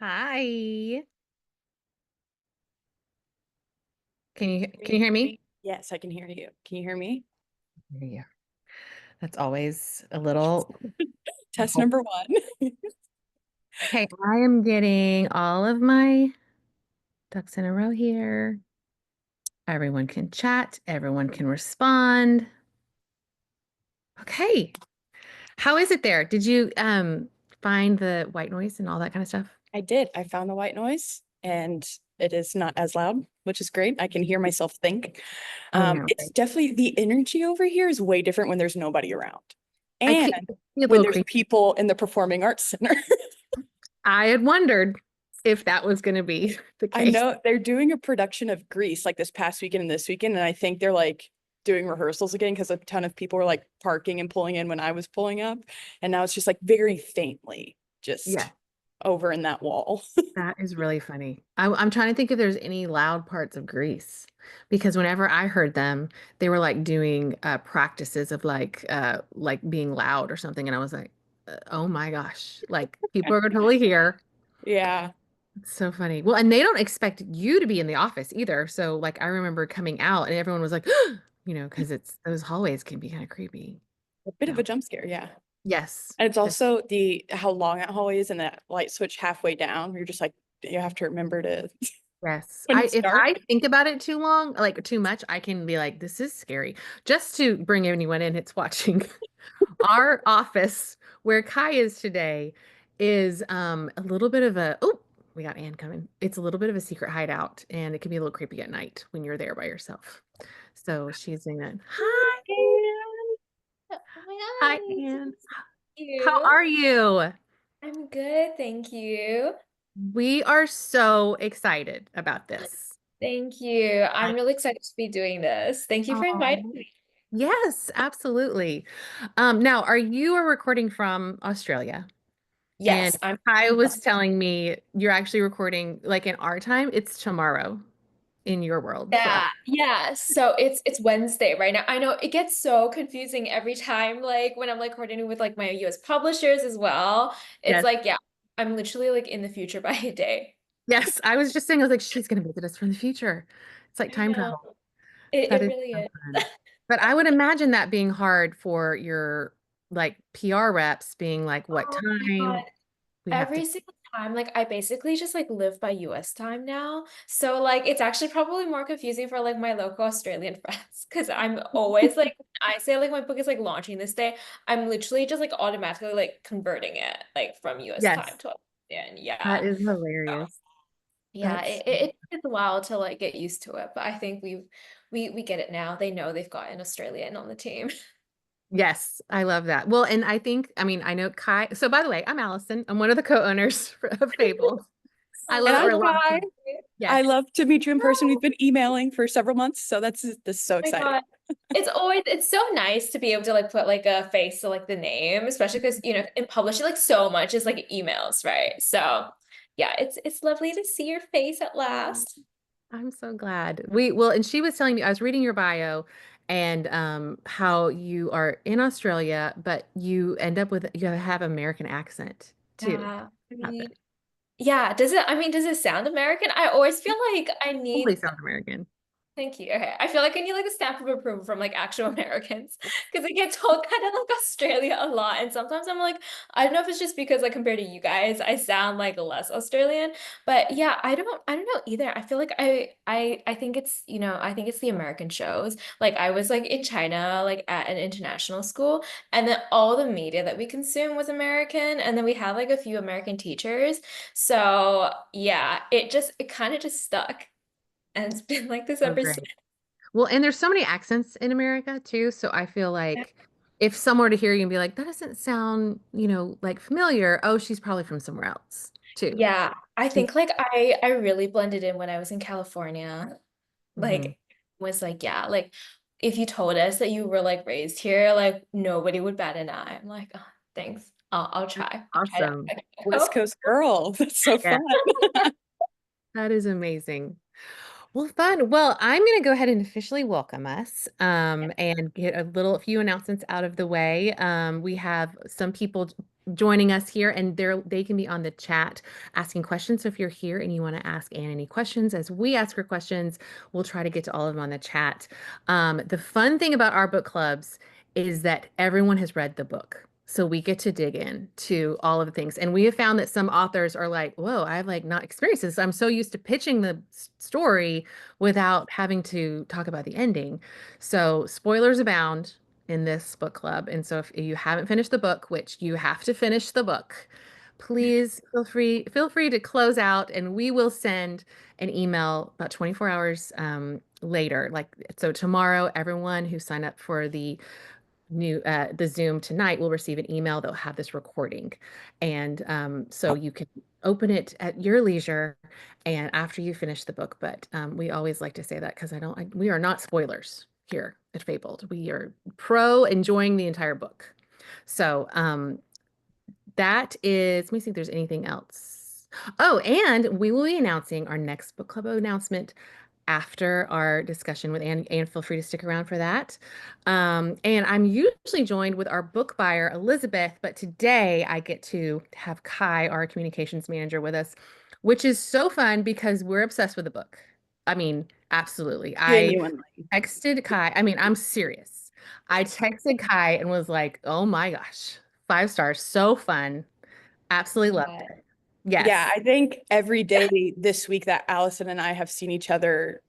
Hi. Can you hear me? Yes, I can hear you. Can you hear me? Yeah. That's always a little. Test number one. Okay, I am getting all of my ducks in a row here. Everyone can chat, everyone can respond. Okay. How is it there? Did you find the white noise and all that kind of stuff? I did. I found the white noise and it is not as loud, which is great. I can hear myself think. I know, It's right? definitely the energy over here is way different when there's nobody around I and keep be a when little there's creepy. people in the Performing Arts Center. I had wondered if that was going to be the I case. know they're doing a production of Grease like this past weekend and this weekend, and I think they're like doing rehearsals again because a ton of people were like parking and pulling in when I was pulling up. And now it's just like very faintly Yeah. just over in that wall. That is really funny. I'm trying to think if there's any loud parts of Greece because whenever I heard them, they were like doing practices of like being loud or something, and I was like, oh my gosh, like people are totally here. Yeah. It's so funny. Well, and they don't expect you to be in the office either. So like I remember coming out and everyone was like, because it's those hallways can be kind of creepy. A bit of a So jump scare, yeah. yes, And it's this, also the how long that hallway is and that light switch halfway down. You're just like you have to remember to yes. when I it's if dark. I think about it too long, like too much, I can be like, this is scary. Just to bring anyone in, it's watching. Our office where Kai is today is a little bit of a we got Ann coming. It's a little bit of a secret hideout and it can be a little creepy at night when you're there by yourself. So she's doing that. Hi, Ann. Oh my Hi, God, it's so Ann. How cute. are you? I'm good, thank you. We are so excited about this. Thank you. I'm I- really excited to be doing this. Thank you for inviting Oh, me. yes, absolutely. Now, are you are recording from Australia? And Yes, I'm. Kai was telling me you're actually recording like in our time, it's tomorrow in your world for us. Yeah. So it's Wednesday right now. I know it gets so confusing every time, like when I'm like coordinating with like my US publishers as well. It's Yes. like, yeah, I'm literally like in the future by a day. Yes. I was just saying, I was like, she's going to visit us from the future. It's like I time know. travel. That It is really so is. fun. But I would imagine that being hard for your like PR reps being like, what Oh my God. time we have to. Every single time, like I basically just like live by US time now. So like it's actually probably more confusing for like my local Australian friends because I'm always like I say like my book is like launching this day, I'm literally just like automatically like converting it like from US time Yes. to Australian. That Yeah. is So, hilarious. yeah, That's it takes a while to like get used to it, but I think we get it now. They know they've got an Australian on the team. Yes, I love that. Well, and I think, I mean, I know Kai. So by the way, I'm Allison. I'm one of the co-owners of Fabled. I Oh, And love it. I'm We're Kai. launching. I Yes. love to meet you in person. We've been emailing for several months, so this is so My exciting. God. It's so nice to be able to like put like a face to like the name, especially because in publishing like so much is like emails, right? So yeah, it's lovely to see your face at last. I'm so glad. And she was telling me, I was reading your bio and how you are in Australia, but you end up with you have American accent too. Yeah. I Happen. mean, yeah, does it sound American? I always feel like I Totally need. sounds American. Thank you. Okay. I feel like I need like a stamp of approval from like actual Americans because I get told kind of like Australia a lot. And sometimes I'm like, I don't know if it's just because like compared to you guys, I sound like less Australian. But yeah, I don't know either. I feel like I think it's, I think it's the American shows. Like I was like in China, like at an international school, and then all the media that we consume was American. And then we had like a few American teachers. So yeah, it kind of just stuck. And it's been like this Oh, ever since. great. Well, and there's so many accents in America too. So I feel like if someone were to hear you and be like, that doesn't sound, like familiar. Oh, she's probably from somewhere else too. Yeah, I She's think like I really blended in when I was in California. mhm. Like was like yeah, like if you told us that you were like raised here, like nobody would bat an eye. I'm like, oh, thanks. I'll That's try. I'll try to. awesome. West Coast girl. That's so Yeah, fun. that is amazing. Well, fun. Well, I'm going to go ahead and officially welcome us and get a few announcements out of the way. We have some people joining us here, and they can be on the chat asking questions. So if you're here and you want to ask Anne any questions as we ask her questions, we'll try to get to all of them on the chat. The fun thing about our book clubs is that everyone has read the book. So we get to dig in to all of the things. And we have found that some authors are like, whoa, I've like not experienced this. I'm so used to pitching the story without having to talk about the ending. So spoilers abound in this book club. And so if you haven't finished the book, which you have to finish the book, please feel free to close out, and we will send an email about 24 hours later. Like, so tomorrow, everyone who signed up for the Zoom tonight will receive an email that will have this recording. And so you can open it at your leisure and after you finish the book. But we always like to say that because we are not spoilers here at Fabled. We are pro enjoying the entire book. So that is, let me see if there's anything else. Oh, and we will be announcing our next book club announcement after our discussion with Anne. Anne, feel free to stick around for that. And I'm usually joined with our book buyer, Elizabeth, but today I get to have Kai, our communications manager, with us, which is so fun because we're obsessed with the book. I mean, absolutely. I Genuinely. texted Kai. I mean, I'm serious. I texted Kai and was like, oh my gosh, 5 stars, so fun. Absolutely loved Yeah. it. Yeah, Yes. I think every day this week that Allison and I have seen each other,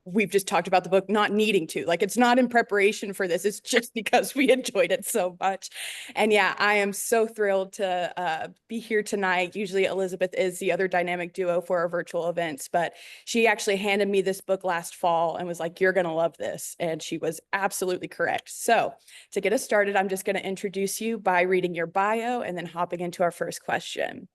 we've just talked about the book, not needing to. Like, it's not in preparation for this. It's just because we enjoyed it so much. And yeah, I am so thrilled to be here tonight. Usually Elizabeth is the other dynamic duo for our virtual events, but she actually handed me this book last fall and was like, you're going to love this. And she was absolutely correct. So to get us started, I'm just going to introduce you by reading your bio and then hopping into our first question.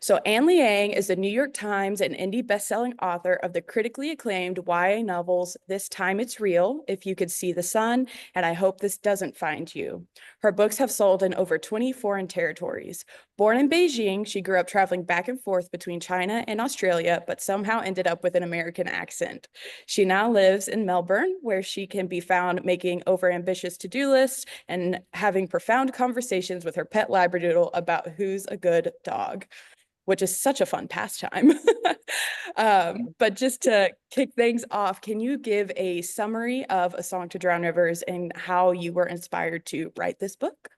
So Ann Liang is the New York Times and indie bestselling author of the critically acclaimed YA novels This Time It's Real, If You Could See the Sun, and I Hope This Doesn't Find You. Her books have sold in over 20 foreign territories. Born in Beijing, she grew up traveling back and forth between China and Australia, but somehow ended up with an American accent. She now lives in Melbourne, where she can be found making overambitious to-do lists and having profound conversations with her pet Labradoodle about who's a good dog, which is such a fun pastime. But just to kick things off, can you give a summary of A Song to Drown Rivers and how you were inspired to write this book?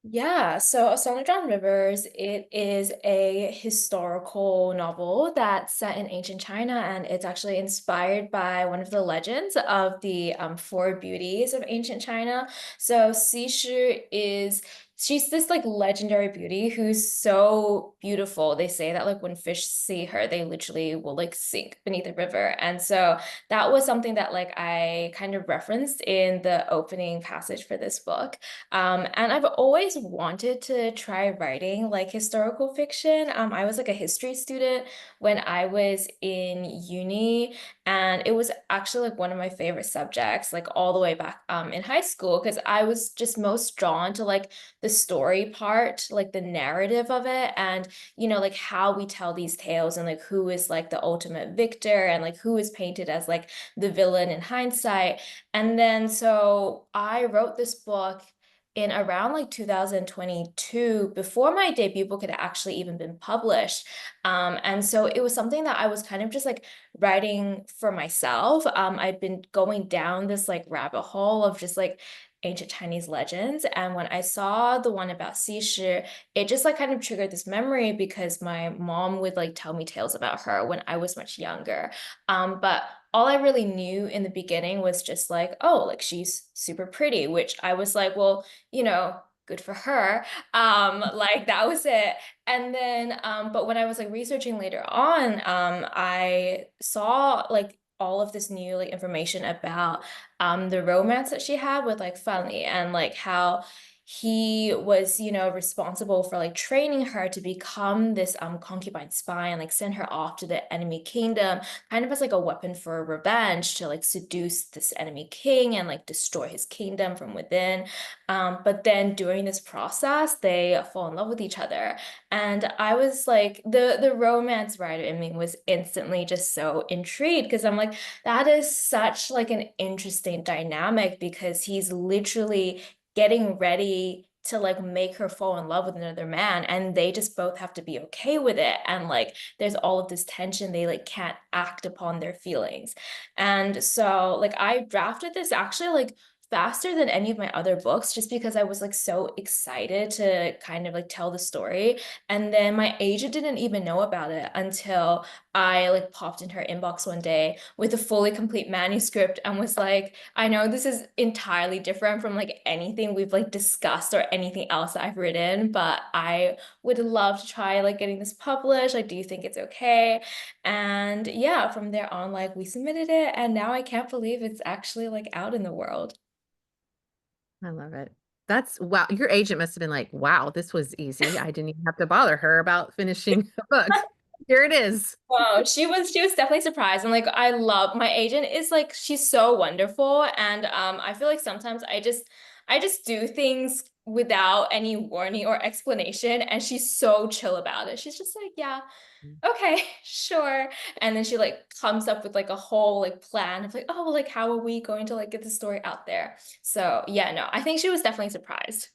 Yeah, so A Song of John Rivers, it is a historical novel that's set in ancient China, and it's actually inspired by one of the legends of the four beauties of ancient China. So Xishi she's this like legendary beauty who's so beautiful. They say that like when fish see her, they literally will like sink beneath the river. And so that was something that like I kind of referenced in the opening passage for this book. And I've always wanted to try writing like historical fiction. I was like a history student when I was in uni, and it was actually like one of my favorite subjects, like all the way back in high school, because I was just most drawn to like the story part, like the narrative of it, and like how we tell these tales and like who is like the ultimate victor and like who is painted as like the villain in hindsight. And then so I wrote this book in around like 2022 before my debut book had actually even been published. And so it was something that I was kind of just like writing for myself. I'd been going down this like rabbit hole of just like ancient Chinese legends. And when I saw the one about Xishi, it just like kind of triggered this memory because my mom would like tell me tales about her when I was much younger. But all I really knew in the beginning was just like, oh, like she's super pretty, which I was like, well, good for her. Like that was it. And then, but when I was like researching later on, I saw like all of this new like information about the romance that she had with like Fanli and like how he was, responsible for like training her to become this concubine spy and like send her off to the enemy kingdom kind of as like a weapon for revenge to like seduce this enemy king and like destroy his kingdom from within. But then during this process, they fall in love with each other. And I was like, the romance writer in me was instantly just so intrigued because I'm like, that is such like an interesting dynamic because he's literally getting ready to like make her fall in love with another man, and they just both have to be okay with it. And like there's all of this tension, they like can't act upon their feelings. And so like I drafted this actually like faster than any of my other books, just because I was like so excited to kind of like tell the story. And then my agent didn't even know about it until I like popped in her inbox one day with a fully complete manuscript and was like, I know this is entirely different from like anything we've like discussed or anything else that I've written, but I would love to try like getting this published. Like, do you think it's okay? And yeah, from there on, like we submitted it, and now I can't believe it's actually like out in the world. I love it. That's wow. Your agent must have been like, wow, this was easy. I didn't even have to bother her about finishing the book. Here it is. Wow, she was definitely surprised. And like I love my agent is like she's so wonderful. And I feel like sometimes I just do things without any warning or explanation, and she's so chill about it. She's just like, yeah, okay, sure. And then she like comes up with like a whole like plan of like, oh, well, like how are we going to like get the story out there? So yeah, no, I think she was definitely surprised.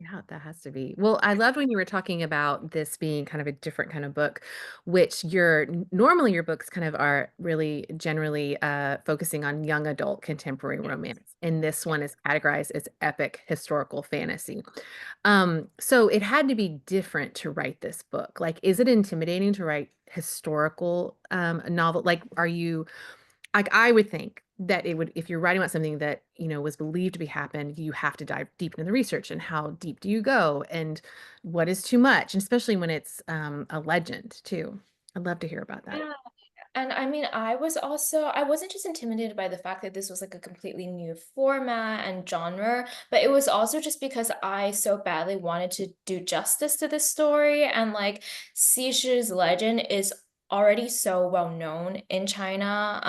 Yeah, that has to be. Well, I loved when you were talking about this being kind of a different kind of book, which normally your books kind of are really generally focusing on young adult contemporary romance. And this one is categorized as epic historical fantasy. So it had to be different to write this book. Like, is it intimidating to write historical novel? Like, are you like I would think that it would if you're writing about something that, was believed to be happened, you have to dive deep into the research and how deep do you go and what is too much, and especially when it's a legend too. I'd love to hear about that. Yeah. And I mean, I wasn't just intimidated by the fact that this was like a completely new format and genre, but it was also just because I so badly wanted to do justice to this story. And like Cishi's legend is already so well known in China.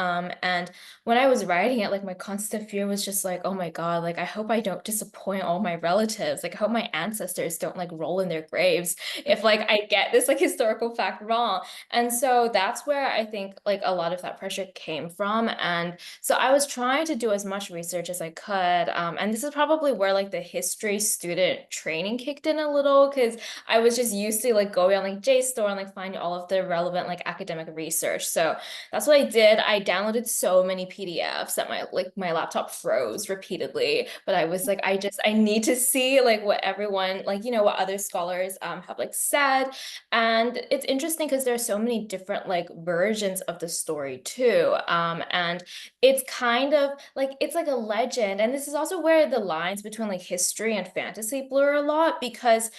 And when I was writing it, like my constant fear was just like, oh my God, like I hope I don't disappoint all my relatives. Like I hope my ancestors don't like roll in their graves if like I get this like historical fact wrong. And so that's where I think like a lot of that pressure came from. And so I was trying to do as much research as I could. And this is probably where like the history student training kicked in a little, because I was just used to like going on like JSTOR and like finding all of the relevant like academic research. So that's what I did. I downloaded so many PDFs that my laptop froze repeatedly. But I was like, I need to see like what everyone like, what other scholars have like said. And it's interesting because there's so many different like versions of the story too. And it's kind of like it's like a legend. And this is also where the lines between like history and fantasy blur a lot, because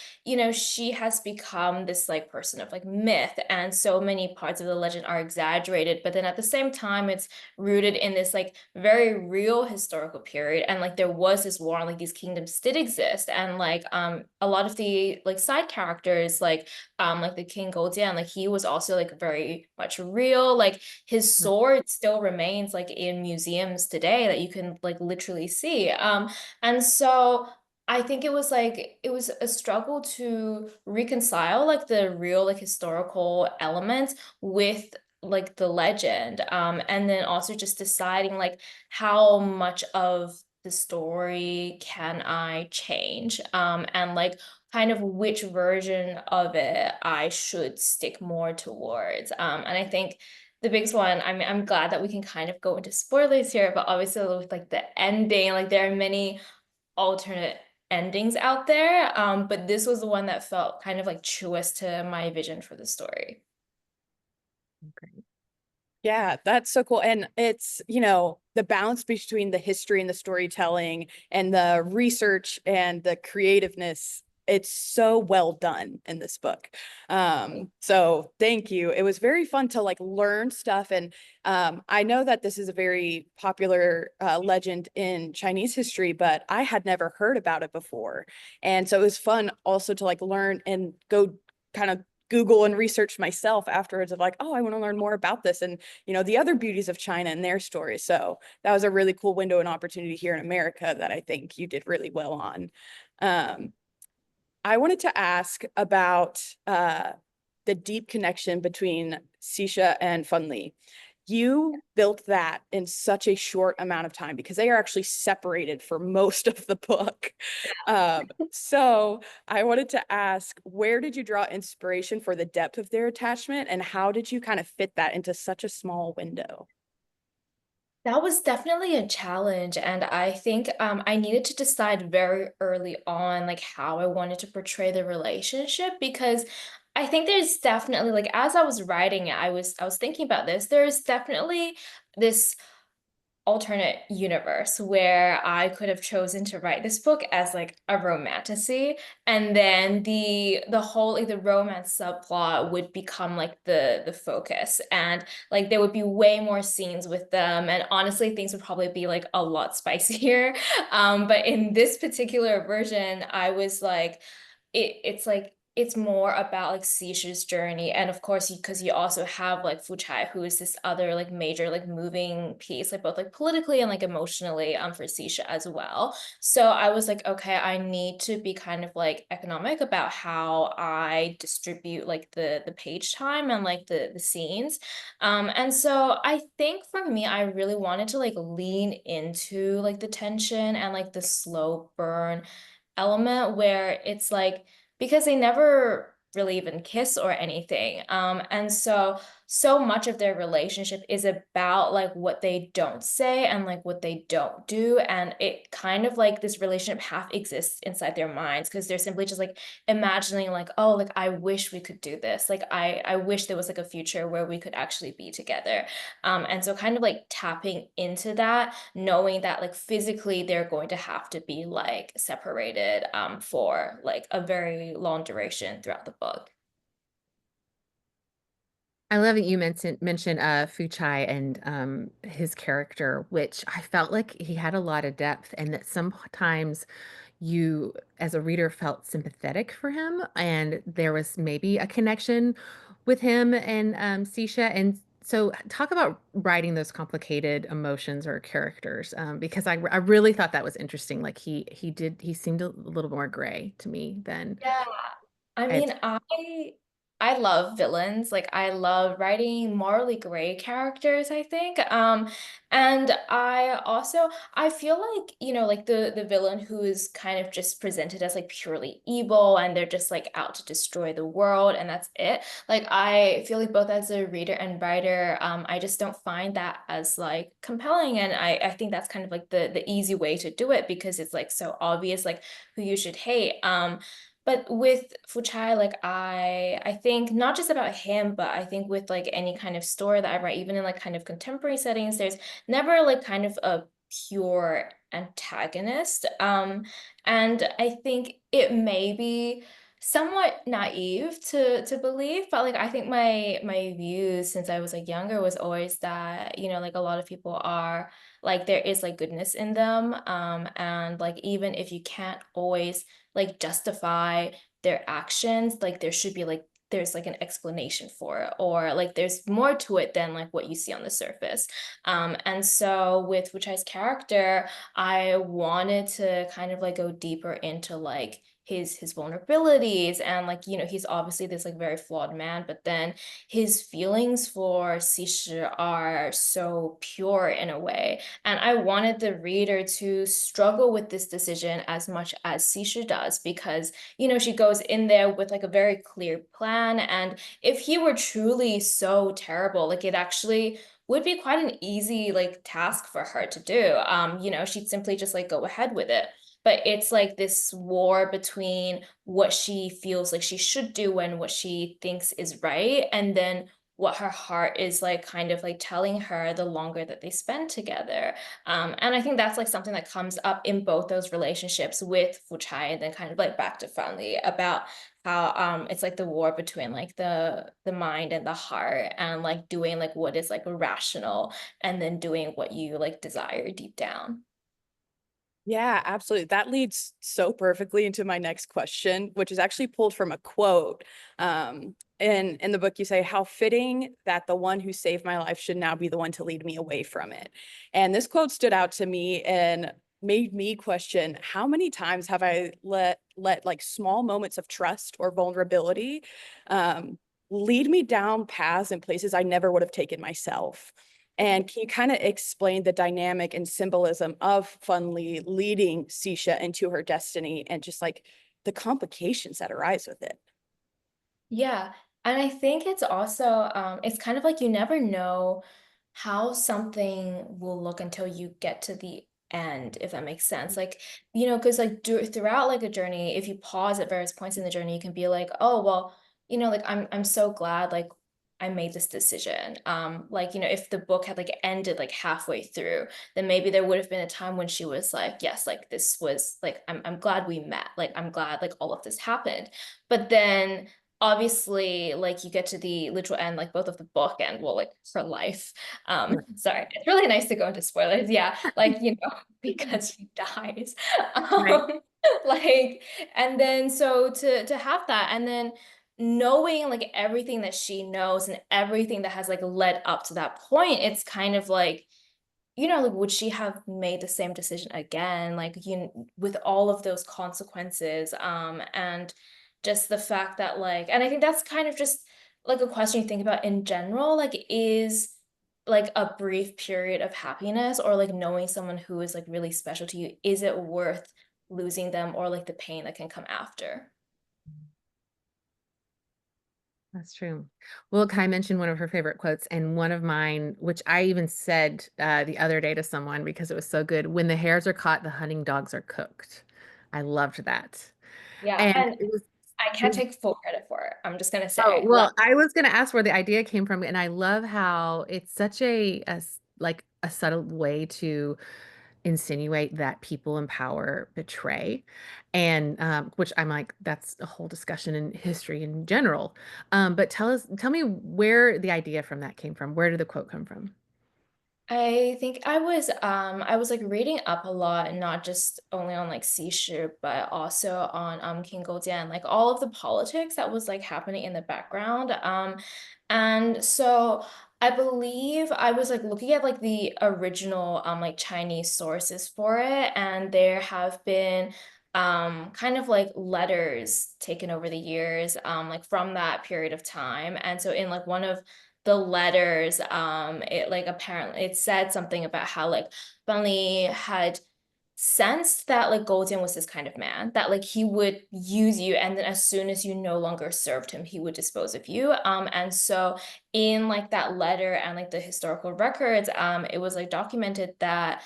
she has become this like person of like myth, and so many parts of the legend are exaggerated, but then at the same time it's rooted in this like very real historical period. And like there was this war, and like these kingdoms did exist, and like a lot of the like side characters like the King Goldian, like he was also like very much real. Like his sword still remains like in museums today that you can like literally see. And so I think it was a struggle to reconcile like the real like historical elements with like the legend. And then also just deciding like how much of the story can I change? And like kind of which version of it I should stick more towards. And I think the biggest one, I mean, I'm glad that we can kind of go into spoilers here, but obviously with like the ending, like there are many alternate endings out there. But this was the one that felt kind of like truest to my vision for the story. Okay. Yeah, that's so cool. And it's, the balance between the history and the storytelling and the research and the creativeness, it's so well done in this book. So thank you. It was very fun to like learn stuff. And I know that this is a very popular legend in Chinese history, but I had never heard about it before. And so it was fun also to like learn and go kind of Google and research myself afterwards of like, oh, I want to learn more about this and, the other beauties of China and their stories. So that was a really cool window and opportunity here in America that I think you did really well on. I wanted to ask about the deep connection between Xisha and Fanli. you built that in such a short amount of time because they are actually separated for most of the book. So I wanted to ask, where did you draw inspiration for the depth of their attachment, and how did you kind of fit that into such a small window? That was definitely a challenge, and I think I needed to decide very early on like how I wanted to portray the relationship because I think there's definitely like as I was writing it, I was thinking about this. There's definitely this alternate universe where I could have chosen to write this book as like a romantasy, and then the whole like the romance subplot would become like the focus, and like there would be way more scenes with them, and honestly things would probably be like a lot spicier. But in this particular version I was like it's like it's more about like Cisha's journey, and of course because you also have like Fuchai, who is this other like major like moving piece, like both like politically and like emotionally for Cisha as well. So I was like, okay, I need to be kind of like economic about how I distribute like the page time and like the scenes. And so I think for me, I really wanted to like lean into like the tension and like the slow burn element where it's like because they never really even kiss or anything. And so so much of their relationship is about like what they don't say and like what they don't do. And it kind of like this relationship half exists inside their minds because they're simply just like imagining like, oh, like I wish we could do this. Like I wish there was like a future where we could actually be together. And so kind of like tapping into that, knowing that like physically they're going to have to be like separated for like a very long duration throughout the book. I love that you mentioned Fuchai and his character, which I felt like he had a lot of depth, and that sometimes you, as a reader, felt sympathetic for him, and there was maybe a connection with him and Sisha. And so, talk about writing those complicated emotions or characters, because I really thought that was interesting. Like he seemed a little more gray to me than Yeah. I I had. mean, I love villains. Like I love writing morally gray characters, I think. And I feel like, you know, like the villain who is kind of just presented as like purely evil and they're just like out to destroy the world and that's it. Like I feel like both as a reader and writer, I just don't find that as like compelling. And I think that's kind of like the easy way to do it because it's like so obvious like who you should hate. But with Fuchai, like I think not just about him, but I think with like any kind of story that I write, even in like kind of contemporary settings, there's never like kind of a pure antagonist. And I think it may be somewhat naive to believe, but like I think my views since I was like younger was always that, you know, like a lot of people are like there is like goodness in them. And like even if you can't always like justify their actions, like there should be like there's like an explanation for it or like there's more to it than like what you see on the surface. And so with Wuchai's character, I wanted to kind of like go deeper into like his vulnerabilities and like you know he's obviously this like very flawed man but then his feelings for Sishi are so pure in a way and I wanted the reader to struggle with this decision as much as Sisha does because, you know, she goes in there with like a very clear plan. And if he were truly so terrible, like it actually would be quite an easy like task for her to do. You know, she'd simply just like go ahead with it. But it's like this war between what she feels like she should do and what she thinks is right. And then what her heart is like kind of like telling her the longer that they spend together. And I think that's like something that comes up in both those relationships with Fuchai and then kind of like back to Fanli about how it's like the war between like the mind and the heart and like doing like what is like rational and then doing what you like desire deep down. Yeah, absolutely. That leads so perfectly into my next question, which is actually pulled from a quote. In the book, you say, "How fitting that the one who saved my life should now be the one to lead me away from it." And this quote stood out to me and made me question how many times have I let like small moments of trust or vulnerability lead me down paths and places I never would have taken myself. And can you kind of explain the dynamic and symbolism of Fanli leading Xisha into her destiny and just like the complications that arise with it? Yeah. And I think it's also it's kind of like you never know how something will look until you get to the end, if that makes sense. Like, because like throughout like a journey, if you pause at various points in the journey, you can be like, oh, well, like I'm so glad like I made this decision. Like, if the book had like ended like halfway through, then maybe there would have been a time when she was like, yes, like this was like I'm glad we met. Like I'm glad like all of this happened. But then obviously like you get to the literal end, like both of the book and well like for life, sorry, it's really nice to go into spoilers, yeah, like because she dies, Right. like, and then so to have that and then knowing like everything that she knows and everything that has like led up to that point, it's kind of like like would she have made the same decision again, like with all of those consequences, and just the fact that like, and I think that's kind of just like a question you think about in general, like is like a brief period of happiness or like knowing someone who is like really special to you, is it worth losing them or like the pain that can come after? That's true. Well, Kai mentioned one of her favorite quotes, and one of mine, which I even said the other day to someone because it was so good. When the hares are caught, the hunting dogs are cooked. I loved that. Yeah, And and I it can't was take full credit for it. I'm just gonna oh, say, like, well, I was going to ask where the idea came from, and I love how it's such like a subtle way to insinuate that people in power betray, and which I'm like, that's a whole discussion in history in general. But tell me where the idea from that came from. Where did the quote come from? I think I was like reading up a lot, not just only on like Xishi, but also on King Goujian, like all of the politics that was like happening in the background. And so I believe I was like looking at like the original like Chinese sources for it, and there have been kind of like letters taken over the years like from that period of time. And so in like one of the letters, it like apparently it said something about how like Fanli had sensed that like Golden was this kind of man that like he would use you, and then as soon as you no longer served him, he would dispose of you. And so in like that letter and like the historical records, it was like documented that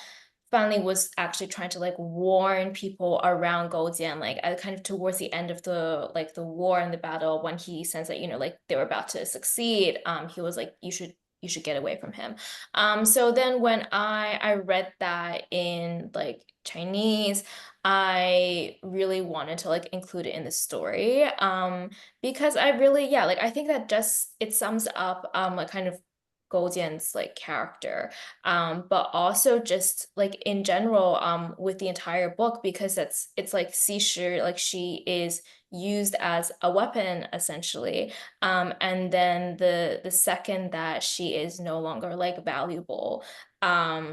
Fanli was actually trying to like warn people around Goujian, like kind of towards the end of the war and the battle, when he sensed that like they were about to succeed. He was like, you should get away from him. So then when I read that in like Chinese, I really wanted to like include it in the story, because I really, yeah, like I think that just it sums up like kind of Goujian's like character, but also just like in general, with the entire book, because it's like Xishi, like she is used as a weapon essentially, and then the second that she is no longer like valuable,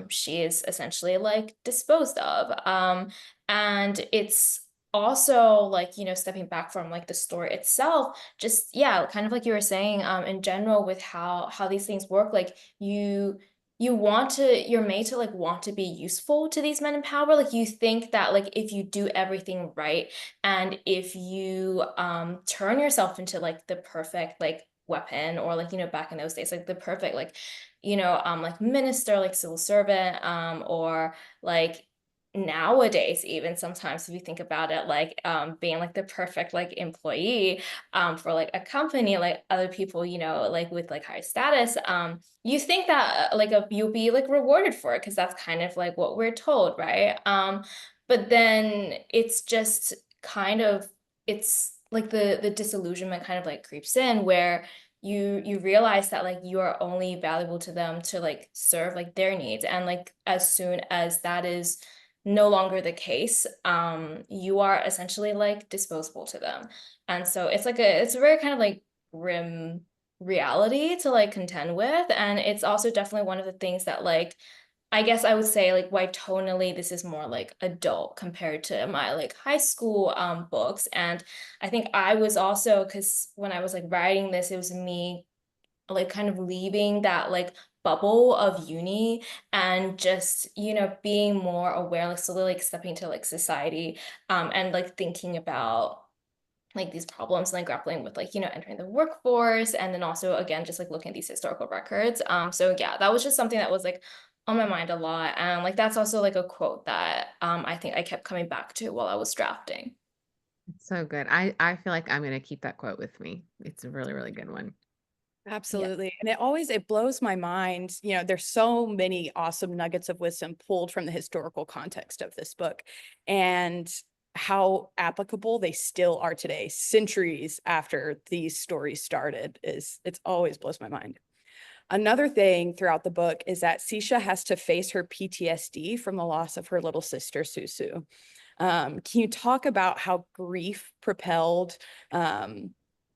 she is essentially like disposed of, and it's also like stepping back from like the story itself, just yeah, kind of like you were saying, in general with how these things work, like you're made to like want to be useful to these men in power. Like you think that like if you do everything right and if you turn yourself into like the perfect like weapon, or like back in those days like the perfect like minister, like civil servant, or like nowadays even sometimes if you think about it, like being like the perfect like employee for like a company, like other people like with like high status, you think that like you'll be like rewarded for it because that's kind of like what we're told, right? But then it's just kind of, it's like the disillusionment kind of like creeps in, where you realize that like you are only valuable to them to like serve like their needs, and like as soon as that is no longer the case, you are essentially like disposable to them. And so it's a very kind of like grim reality to like contend with. And it's also definitely one of the things that like I guess I would say like why tonally this is more like adult compared to my like high school books. And I think I was also, because when I was like writing this, it was me like kind of leaving that like bubble of uni and just, you know, being more aware, like slowly like stepping into like society, and like thinking about like these problems and like grappling with like, you know, entering the workforce and then also again just like looking at these historical records. So yeah, that was just something that was like on my mind a lot. And like that's also like a quote that I think I kept coming back to while I was drafting. So good. I feel like I'm gonna keep that quote with me. It's a really, really good one. Yeah. Absolutely. And it blows my mind. You know, there's so many awesome nuggets of wisdom pulled from the historical context of this book and how applicable they still are today, centuries after these stories started, it's always blows my mind. Another thing throughout the book is that Sisha has to face her PTSD from the loss of her little sister, Susu. Can you talk about how grief propelled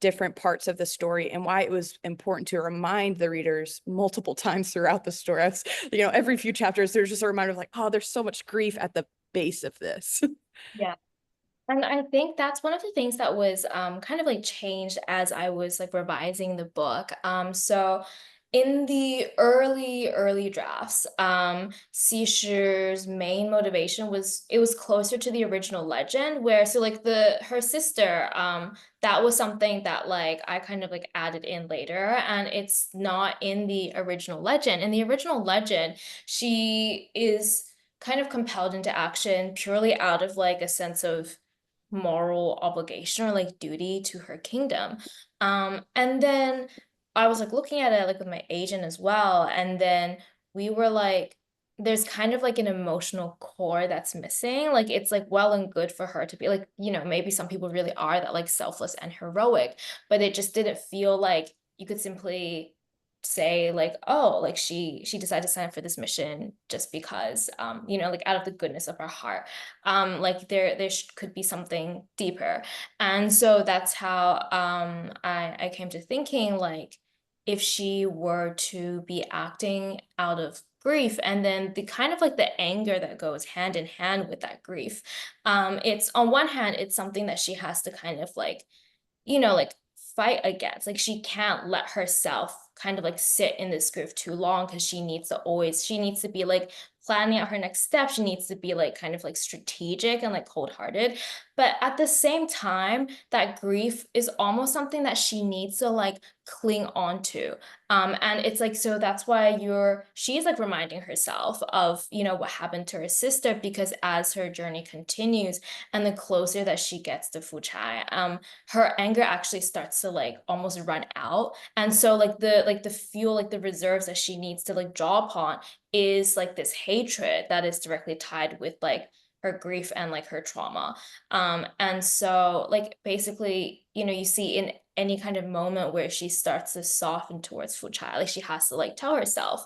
different parts of the story and why it was important to remind the readers multiple times throughout the story? That's, you know, every few chapters, there's just a reminder of like, oh, there's so much grief at the base of this. Yeah. And I think that's one of the things that was kind of like changed as I was like revising the book. So in the early drafts, Sishi's main motivation was it was closer to the original legend, where so like the her sister, that was something that like I kind of like added in later, and it's not in the original legend. In the original legend, she is kind of compelled into action purely out of like a sense of moral obligation or like duty to her kingdom. And then I was like looking at it like with my agent as well. And then we were like, there's kind of like an emotional core that's missing. Like it's like well and good for her to be like, you know, maybe some people really are that like selfless and heroic, but it just didn't feel like you could simply say like, oh, like she decided to sign up for this mission just because you know, like out of the goodness of her heart. Like there could be something deeper. And so that's how I came to thinking like if she were to be acting out of grief and then the kind of like the anger that goes hand in hand with that grief, it's on one hand it's something that she has to kind of like, you know, like fight against. Like she can't let herself kind of like sit in this groove too long because she needs to be like planning out her next step. She needs to be like kind of like strategic and like cold-hearted. But at the same time, that grief is almost something that she needs to like cling on to. And it's like, so that's why she's like reminding herself of, you know, what happened to her sister, because as her journey continues and the closer that she gets to Fuchai, her anger actually starts to like almost run out. And so like the fuel, like the reserves that she needs to like draw upon is like this hatred that is directly tied with like her grief and like her trauma. And so like basically, you know, you see in any kind of moment where she starts to soften towards Fuchai, like she has to like tell herself,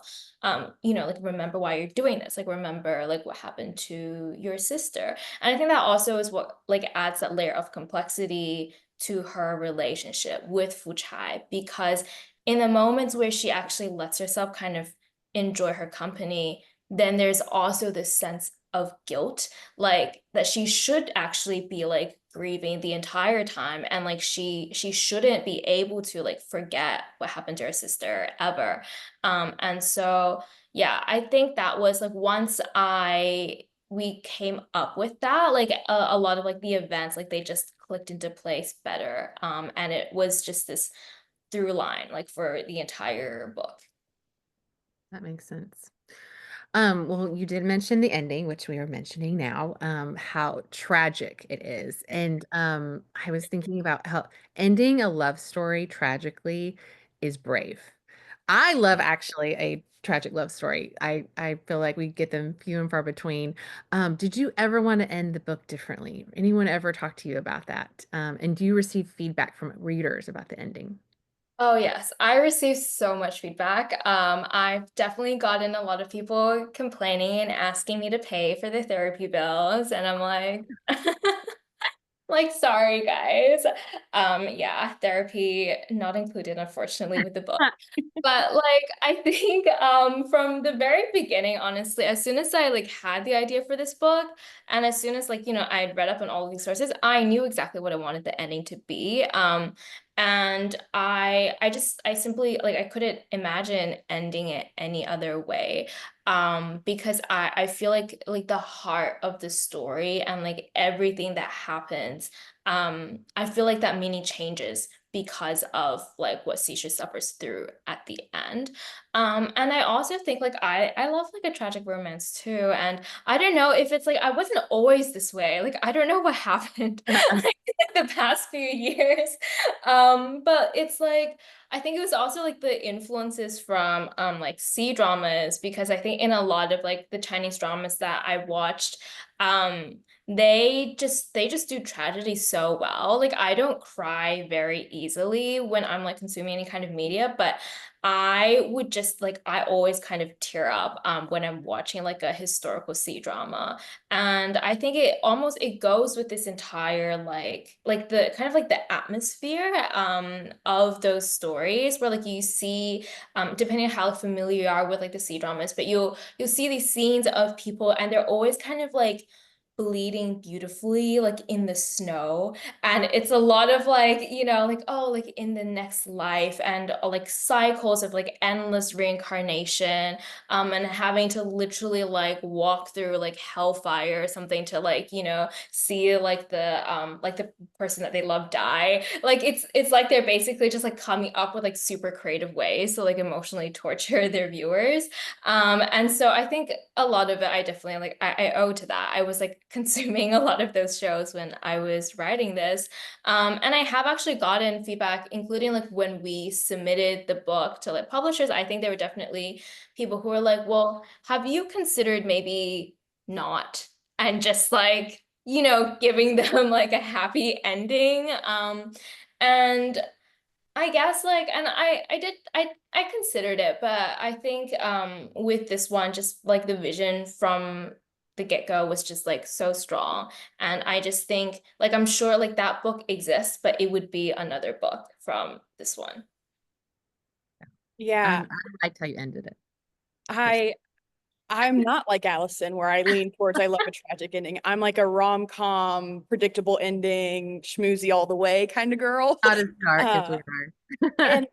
you know, like remember why you're doing this, like remember like what happened to your sister. And I think that also is what like adds that layer of complexity to her relationship with Fuchai, because in the moments where she actually lets herself kind of enjoy her company, then there's also this sense of guilt, like that she should actually be like grieving the entire time, and like she shouldn't be able to like forget what happened to her sister ever. And so yeah, I think that was like once I we came up with that, like a lot of like the events, like they just clicked into place better. And it was just this through line, like for the entire book. That makes sense. Well, you did mention the ending, which we are mentioning now, how tragic it is. And I was thinking about how ending a love story tragically is brave. I love actually a tragic love story. I feel like we get them few and far between. Did you ever want to end the book differently? Anyone ever talk to you about that? And do you receive feedback from readers about the ending? Oh yes, I received so much feedback. I've definitely gotten a lot of people complaining and asking me to pay for the therapy bills, and I'm like, sorry guys. Yeah, therapy not included, unfortunately, with the book. But like I think from the very beginning, honestly, as soon as I like had the idea for this book, and as soon as like, you know, I had read up on all of these sources, I knew exactly what I wanted the ending to be. And I simply like I couldn't imagine ending it any other way. Because I feel like the heart of the story and like everything that happens, I feel like that meaning changes because of like what Sisha suffers through at the end. And I also think like I love like a tragic romance too. And I don't know if it's like I wasn't always this way. Like I don't know what happened like the past few years. But it's like I think it was also like the influences from like C dramas, because I think in a lot of like the Chinese dramas that I watched, they just do tragedy so well. Like I don't cry very easily when I'm like consuming any kind of media, but I would just like I always kind of tear up when I'm watching like a historical C drama. And I think it goes with this entire like the kind of like the atmosphere of those stories, where like you see depending on how familiar you are with like the C dramas, but you'll see these scenes of people and they're always kind of like bleeding beautifully like in the snow, and it's a lot of like like oh like in the next life, and like cycles of like endless reincarnation, and having to literally like walk through like hellfire or something to like see like the person that they love die. Like it's like they're basically just like coming up with like super creative ways to like emotionally torture their viewers. And so I think a lot of it I definitely like I owe to that. I was like consuming a lot of those shows when I was writing this. And I have actually gotten feedback, including like when we submitted the book to like publishers. I think there were definitely people who were like, well, have you considered maybe not, and just like, giving them like a happy ending. And I guess like, and I considered it, but I think with this one, just like the vision from the get-go was just like so strong. And I just think like I'm sure like that book exists, but it would be another book from this one. Yeah, I liked how you ended it. I I'm not like Allison, where I lean towards I love a tragic ending. I'm like a rom-com, predictable ending, schmoozy all the way kind of girl. Not as dark as we Uh, are. and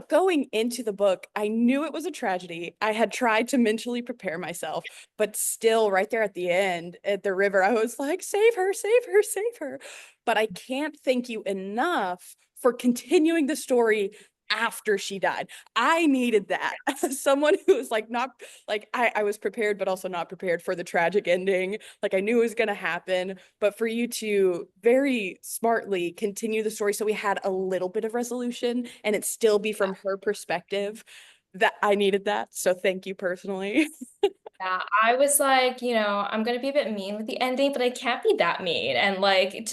going into the book, I knew it was a tragedy. I had tried to mentally prepare myself, but still, right there at the end at the river, I was like, save her, save her, save her. But I can't thank you enough for continuing the story after she died. I needed that as someone who was like not like I was prepared, but also not prepared for the tragic ending. Like I knew it was gonna happen, but for you to very smartly continue the story so we had a little bit of resolution and it still be from her perspective, that I needed that. So thank you personally. Yeah, I was like, I'm gonna be a bit mean with the ending, but I can't be that mean. And like if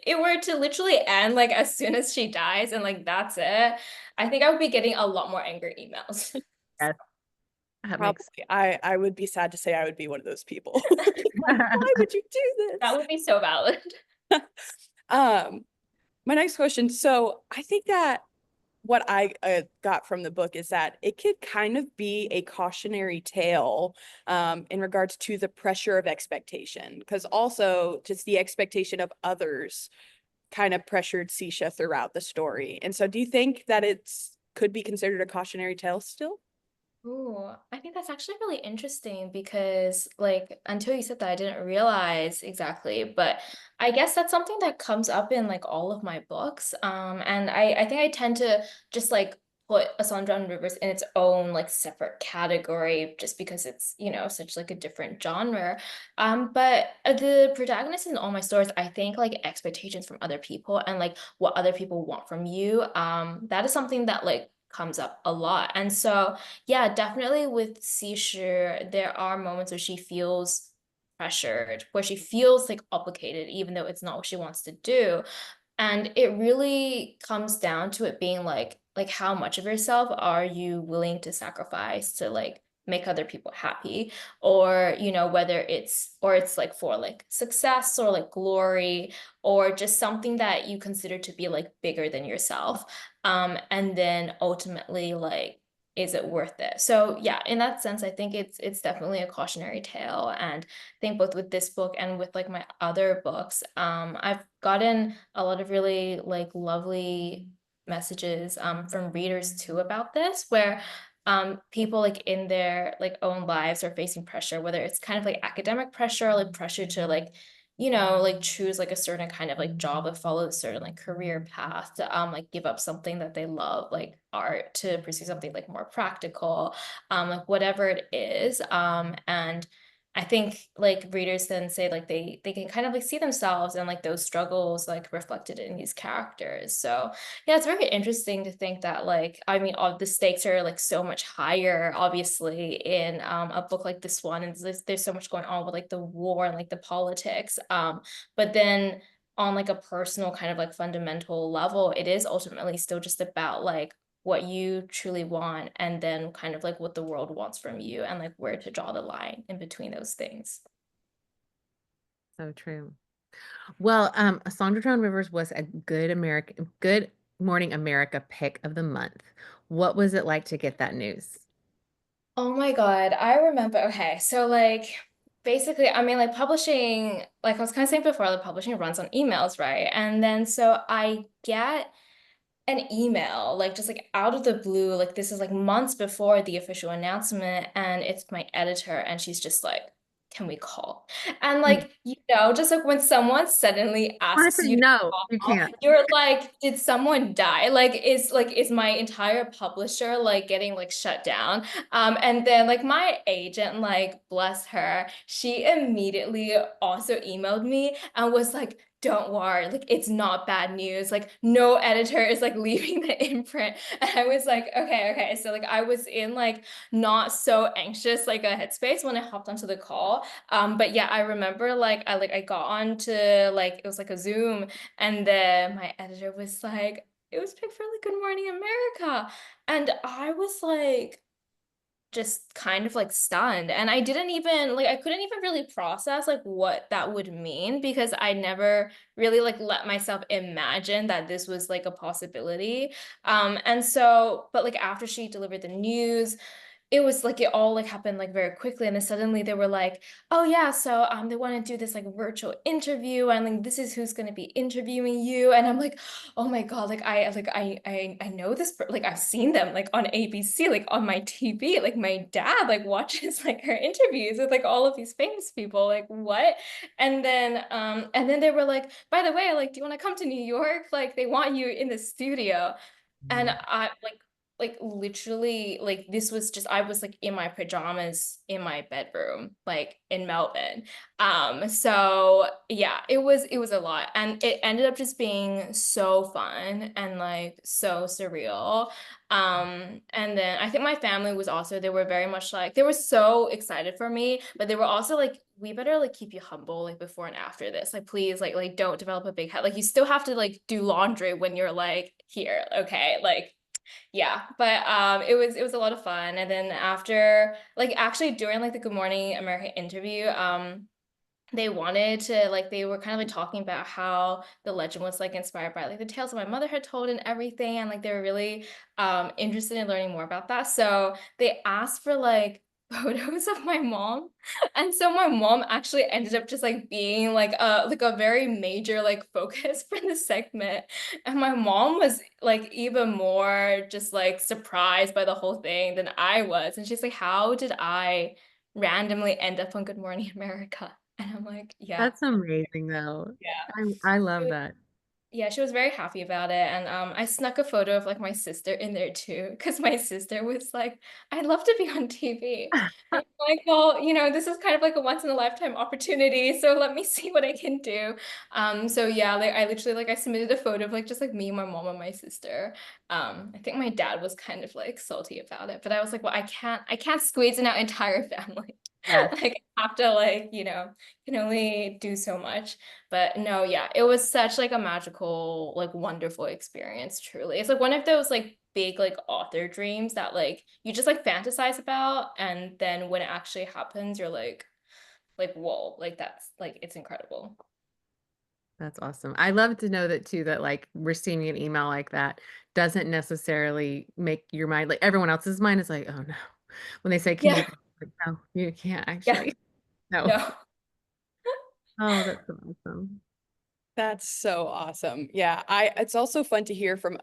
it were to literally end like as soon as she dies and like that's it, I think I would be getting a lot more anger emails. Yes, that Probably makes I would be sad to say I would be one of those people. Like, why would you do That this? would be so valid. Um, my next question. So I think that what I got from the book is that it could kind of be a cautionary tale in regards to the pressure of expectation, because also just the expectation of others kind of pressured Sisha throughout the story. And so do you think that it's could be considered a cautionary tale still? Ooh, I think that's actually really interesting because, like, until you said that, I didn't realize exactly. But I guess that's something that comes up in like all of my books. And I think I tend to just like put A Song Drowned in Rivers in its own like separate category just because it's, such like a different genre. But the protagonist in all my stories, I think like expectations from other people and like what other people want from you, that is something that like comes up a lot. And so yeah, definitely with Seashore, there are moments where she feels pressured, where she feels like obligated, even though it's not what she wants to do. And it really comes down to it being like how much of yourself are you willing to sacrifice to like make other people happy, or whether it's like for like success or like glory, or just something that you consider to be like bigger than yourself. And then ultimately like is it worth it? So yeah, in that sense, I think it's definitely a cautionary tale. And I think both with this book and with like my other books, I've gotten a lot of really like lovely messages from readers too about this, where people like in their like own lives are facing pressure, whether it's kind of like academic pressure or like pressure to like like choose like a certain kind of like job or follow a certain like career path to like give up something that they love, like art, to pursue something like more practical, like whatever it is. And I think like readers then say like they can kind of like see themselves and like those struggles like reflected in these characters. So yeah, it's very interesting to think that like I mean all the stakes are like so much higher, obviously, in a book like this one, and there's so much going on with like the war and like the politics. But then on like a personal kind of like fundamental level, it is ultimately still just about like what you truly want and then kind of like what the world wants from you and like where to draw the line in between those things. So true. Well, A Song to Drown Rivers was a Good Morning America pick of the month. What was it like to get that news? Oh my God, I remember. Okay, so like basically, I mean, like publishing, like I was kind of saying before, like publishing runs on emails, right? And then so I get an email, like just like out of the blue, like this is like months before the official announcement, and it's my editor, and she's just like, "Can we call?" And Mm. like, just like when someone suddenly asks Honestly, you to no, you call, can't. you're like, "Did someone die?" Like is my entire publisher like getting like shut down? And then like my agent, like bless her, she immediately also emailed me and was like, don't worry, like it's not bad news. Like no editor is like leaving the imprint. And I was like, okay. So like I was in like not so anxious like a headspace when I hopped onto the call. But yeah, I remember I got on to like it was like a Zoom, and then my editor was like, it was picked for like Good Morning America. And I was like, just kind of like stunned, and I didn't even like I couldn't even really process like what that would mean, because I never really like let myself imagine that this was like a possibility. And so but like after she delivered the news, it was like it all like happened like very quickly, and then suddenly they were like, oh yeah, so they want to do this like virtual interview, and like this is who's going to be interviewing you. And I'm like, oh my God, like I know like I've seen them like on ABC, like on my TV, like my dad like watches like her interviews with like all of these famous people, like what? And then they were like, by the way, like do you want to come to New York, like they want you in the studio. And Mm. I like literally like this was just I was like in my pajamas in my bedroom like in Melbourne. So yeah, it was a lot, and it ended up just being so fun and like so surreal. And then I think my family was also, they were very much like they were so excited for me, but they were also like, we better like keep you humble like before and after this, like please like don't develop a big head, like you still have to like do laundry when you're like here, okay, like yeah. But it was a lot of fun. And then after like actually during like the Good Morning America interview, they wanted to like they were kind of like talking about how the legend was like inspired by like the tales that my mother had told and everything, and like they were really interested in learning more about that. So they asked for like photos of my mom, and so my mom actually ended up just like being like a very major like focus for the segment. And my mom was like even more just like surprised by the whole thing than I was, and she's like, how did I randomly end up on Good Morning America? And I'm like, yeah, That's amazing, though. yeah. I love She that. yeah, she was very happy about it. And I snuck a photo of like my sister in there too, because my sister was like, I'd love to be on TV. And I'm like, well, this is kind of like a once in a lifetime opportunity, so let me see what I can do. So yeah, like I literally like I submitted a photo of like just like me, my mom, and my sister. I think my dad was kind of like salty about it, but I was like, well, I can't squeeze in our entire family. Yes, Like I have to like, can only do so much. But no, yeah, it was such like a magical, like wonderful experience, truly. It's like one of those like big like author dreams that like you just like fantasize about, and then when it actually happens, you're like whoa, like that's like it's incredible. that's awesome. I love to know that too, that like receiving an email like that doesn't necessarily make your mind, like everyone else's mind is like, oh no. When they say, can you, Yeah, like, no, you can't yeah, actually. No. no. Oh, that's so awesome. That's so awesome. Yeah, it's also fun to hear from,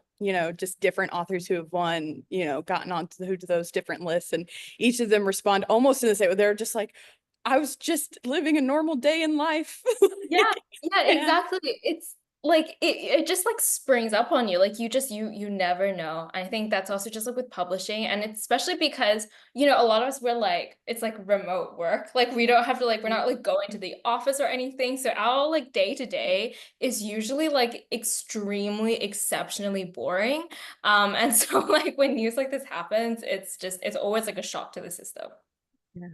just different authors who have won, gotten onto those different lists, and each of them respond almost in the same way. They're just like, I was just living a normal day in life. Yeah, yeah, And exactly. It's like it just like springs up on you. Like you never know. I think that's also just like with publishing, and it's especially because, a lot of us we're like it's like remote work. Like we don't have to we're not like going to the office or anything. So our like day to day is usually like extremely exceptionally boring. And so like when news like this happens, it's always like a shock to the system. Yeah.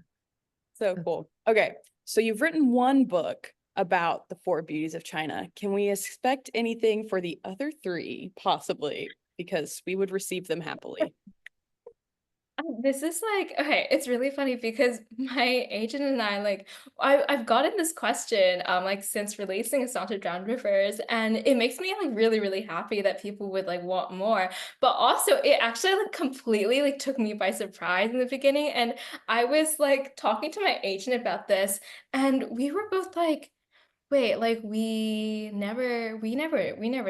so cool. Okay, so you've written one book about the four beauties of China. Can we expect anything for the other three, possibly? Because we would receive them happily. This is like, okay, it's really funny because my agent and I like I've gotten this question like since releasing A Song to Drowned Rivers, and it makes me like really really happy that people would like want more, but also it actually like completely like took me by surprise in the beginning, and I was like talking to my agent about this, and we were both like, wait, like we never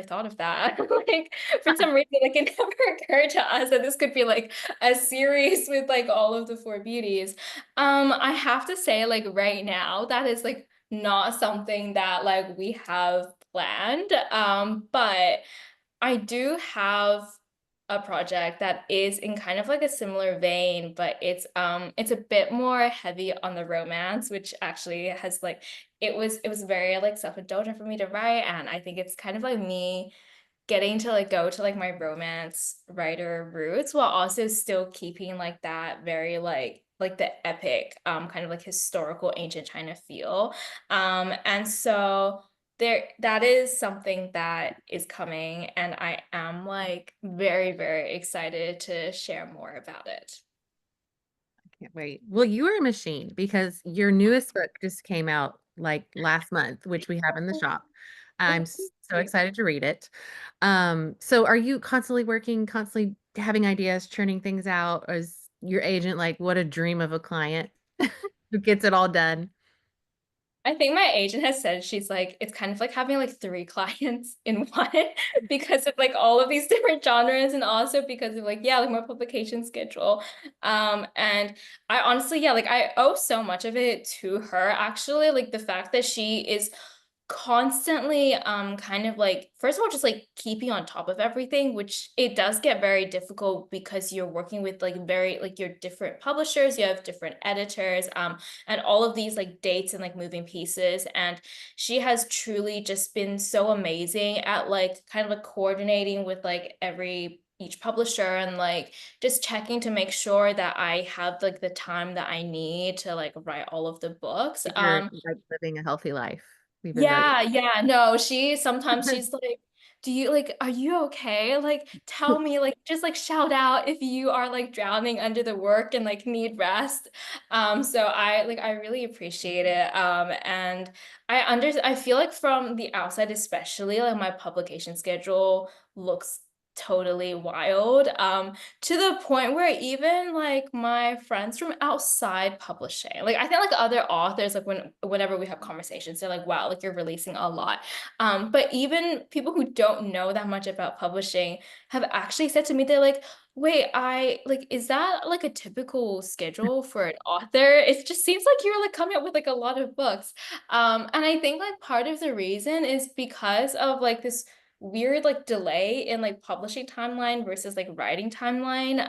thought of that. Like for some reason, like it never occurred to us that this could be like a series with like all of the four beauties. I have to say, like right now, that is like not something that like we have planned. But I do have a project that is in kind of like a similar vein, but it's a bit more heavy on the romance, which actually has like it was very like self-indulgent for me to write, and I think it's kind of like me getting to like go to like my romance writer roots while also still keeping like that very like the epic kind of like historical ancient China feel. And so that is something that is coming, and I am like very very excited to share more about it. Can't wait. Well, you are a machine because your newest book just came out like last month, which we have in the shop. I'm Oh, so thank you. excited to read it. So are you constantly working, constantly having ideas, churning things out? Or is your agent like, what a dream of a client who gets it all done? I think my agent has said she's like, it's kind of like having like three clients in one because of like all of these different genres, and also because of like, yeah, like my publication schedule. And I honestly, yeah, like I owe so much of it to her actually, like the fact that she is constantly kind of like first of all just like keeping on top of everything, which it does get very difficult because you're working with like very like your different publishers, you have different editors, and all of these like dates and like moving pieces, and she has truly just been so amazing at like kind of like coordinating with like each publisher, and like just checking to make sure that I have like the time that I need to like write all of the books. You're like living a healthy life. We've been very Yeah, yeah, no, she's like, do you like, are you okay? Like, tell me, like, just like shout out if you are like drowning under the work and like need rest. So I really appreciate it. And I feel like from the outside, especially, like my publication schedule looks totally wild. To the point where even like my friends from outside publishing, like I think like other authors, like whenever we have conversations, they're like, wow, like you're releasing a lot. But even people who don't know that much about publishing have actually said to me, they're like, wait, I like, is that like a typical schedule for an author? It just seems like you're like coming up with like a lot of books. And I think like part of the reason is because of like this weird like delay in like publishing timeline versus like writing timeline,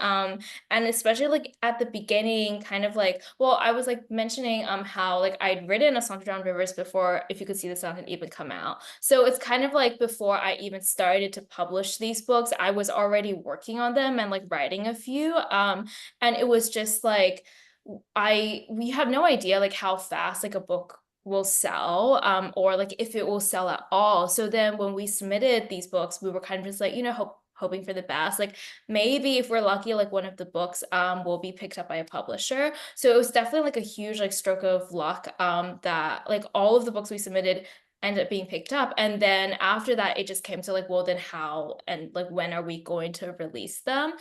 and especially like at the beginning, kind of like, well, I was like mentioning how like I'd written A Song to Drowned Rivers before If You Could See the Sun had even come out, so it's kind of like before I even started to publish these books I was already working on them and like writing a few, and it was just like we have no idea like how fast like a book will sell, or like if it will sell at all. So then when we submitted these books, we were kind of just like, hoping for the best. Like maybe if we're lucky, like one of the books will be picked up by a publisher. So it was definitely like a huge like stroke of luck, that like all of the books we submitted ended up being picked up. And then after that, it just came to like, well, then how and like when are we going to release them?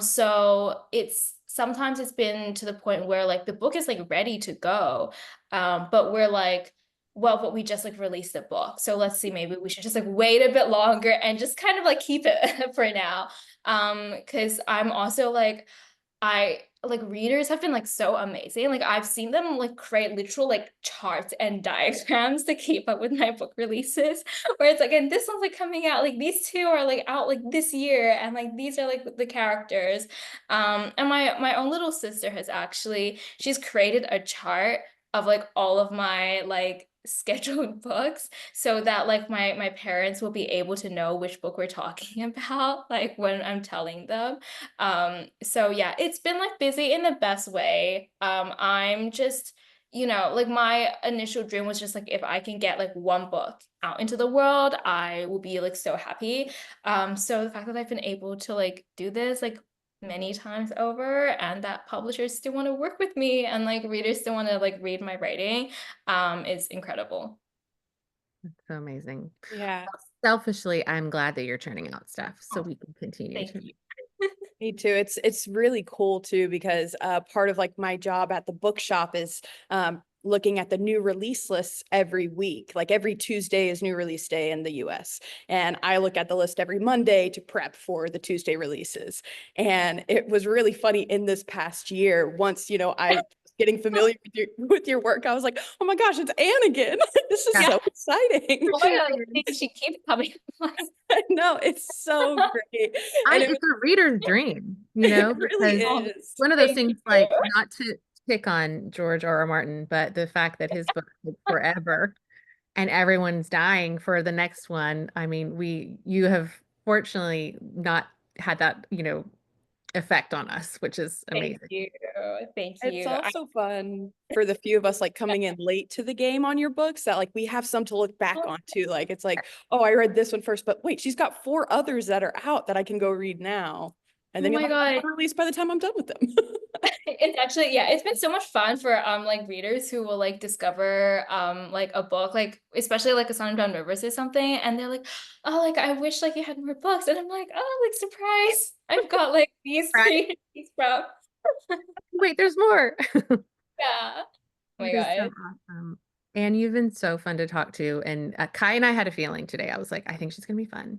So it's sometimes it's been to the point where like the book is like ready to go, but we're like well, but we just like released a book. So let's see, maybe we should just like wait a bit longer and just kind of like keep it for now. Because I'm also like, I like readers have been like so amazing. Like I've seen them like create literal like charts and diagrams to keep up with my book releases. Where it's like, and this one's like coming out, like these two are like out like this year, and like these are like the characters. And my own little sister has actually, she's created a chart of like all of my like scheduled books so that like my parents will be able to know which book we're talking about like when I'm telling them. So yeah, it's been like busy in the best way. I'm just, like my initial dream was just like if I can get like one book out into the world, I will be like so happy. So the fact that I've been able to like do this like many times over, and that publishers still want to work with me and like readers still want to like read my writing, is incredible. So amazing. Yeah. Selfishly, I'm glad that you're churning out stuff so Oh, we can continue thank to. you. Me too. It's really cool too because part of like my job at the bookshop is looking at the new release lists every week. Like every Tuesday is new release day in the US. And I look at the list every Monday to prep for the Tuesday releases. And it was really funny in this past year, once, I was getting familiar with your work, I was like, oh my gosh, it's Anne again. This is Yeah. so exciting. Oh my God, she keeps coming. I know, it's so great. And it It's a reader's dream, it really because Oh, is. one of those thank things, you. like, not to pick on George R. R. Martin, but the fact that his book took forever and everyone's dying for the next one. I mean, you have fortunately not had that, effect on us, which is Thank amazing. you. Thank It's you. also fun for the few of us like coming in late to the game on your books that like we have some to look back on too. Like it's like, oh, I read this one first, but wait, she's got 4 others that are out that I can go read now. And Oh then you'll my have God. one released by the time I'm done with them. It's actually, yeah, it's been so much fun for like readers who will like discover like a book, like especially like A Song of Down Rivers or something, and they're like, oh, like I wish like you had more books. And I'm like, oh, like surprise. I've got like these Right? three from. Wait, there's more. Yeah. Oh my It is so God. awesome. And you've been so fun to talk to. And Kai and I had a feeling today. I was like, I think she's going to be fun.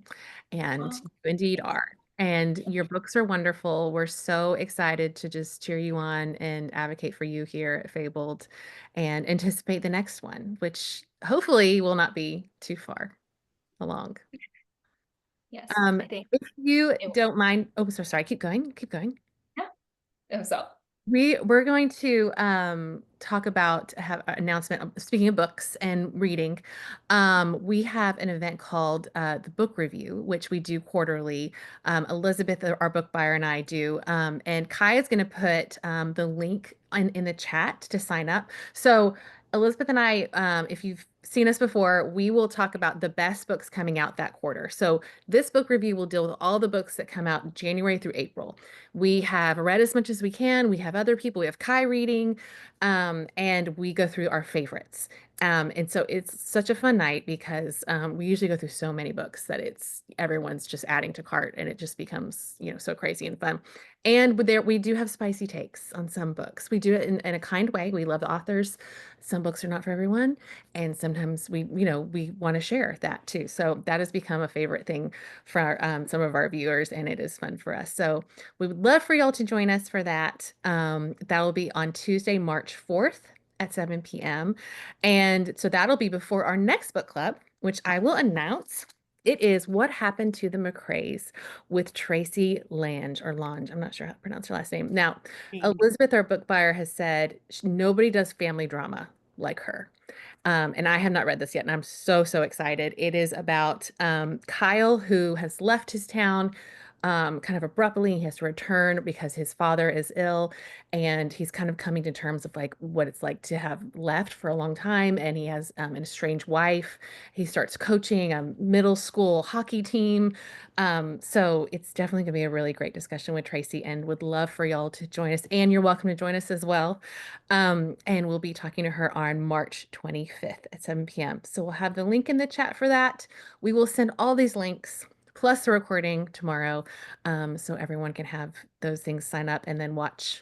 And Oh, you indeed are. And your books are wonderful. We're so excited to just cheer you on and advocate for you here at Fabled and anticipate the next one, which hopefully will not be too far along. yes, I think If you it will. don't mind, oh, so sorry. Keep going. Keep going. Yeah. So, We're going to talk about have an announcement. Speaking of books and reading, we have an event called the Book Review, which we do quarterly. Elizabeth, our book buyer, and I do. And Kai is going to put the link in the chat to sign up. So Elizabeth and I, if you've seen us before, we will talk about the best books coming out that quarter. So this book review will deal with all the books that come out January through April. We have read as much as we can. We have other people. We have Kai reading, and we go through our favorites. And so it's such a fun night because we usually go through so many books that everyone's just adding to cart, and it just becomes, so crazy and fun. And we do have spicy takes on some books. We do it in a kind way. We love the authors. Some books are not for everyone, and sometimes we want to share that too. So that has become a favorite thing for some of our viewers, and it is fun for us. So we would love for y'all to join us for that. That will be on Tuesday, March 4th at 7 p.m. And so that'll be before our next book club, which I will announce. It is What Happened to the McCraes with Tracy Lange or Lange. I'm not sure how to pronounce her last name. Now, Elizabeth, our book buyer, has said nobody does family drama like her. And I have not read this yet, and I'm so, so excited. It is about Kyle, who has left his town kind of abruptly. He has to return because his father is ill, and he's kind of coming to terms of like what it's like to have left for a long time. And he has an estranged wife. He starts coaching a middle school hockey team. So it's definitely going to be a really great discussion with Tracy, and would love for y'all to join us. And you're welcome to join us as well. And we'll be talking to her on March 25th at 7 p.m. So we'll have the link in the chat for that. We will send all these links plus the recording tomorrow, so everyone can have those things, sign up and then watch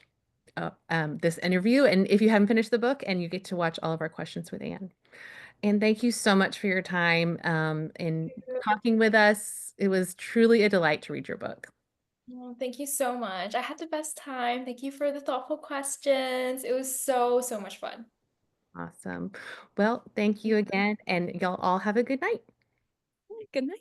this interview. And if you haven't finished the book, and you get to watch all of our questions with Anne. And thank you so much for your time and talking with us. It was truly a delight to read your book. Well, thank you so much. I had the best time. Thank you for the thoughtful questions. It was so, so much fun. Awesome. Well, thank you again, and y'all all have a good night. Good night.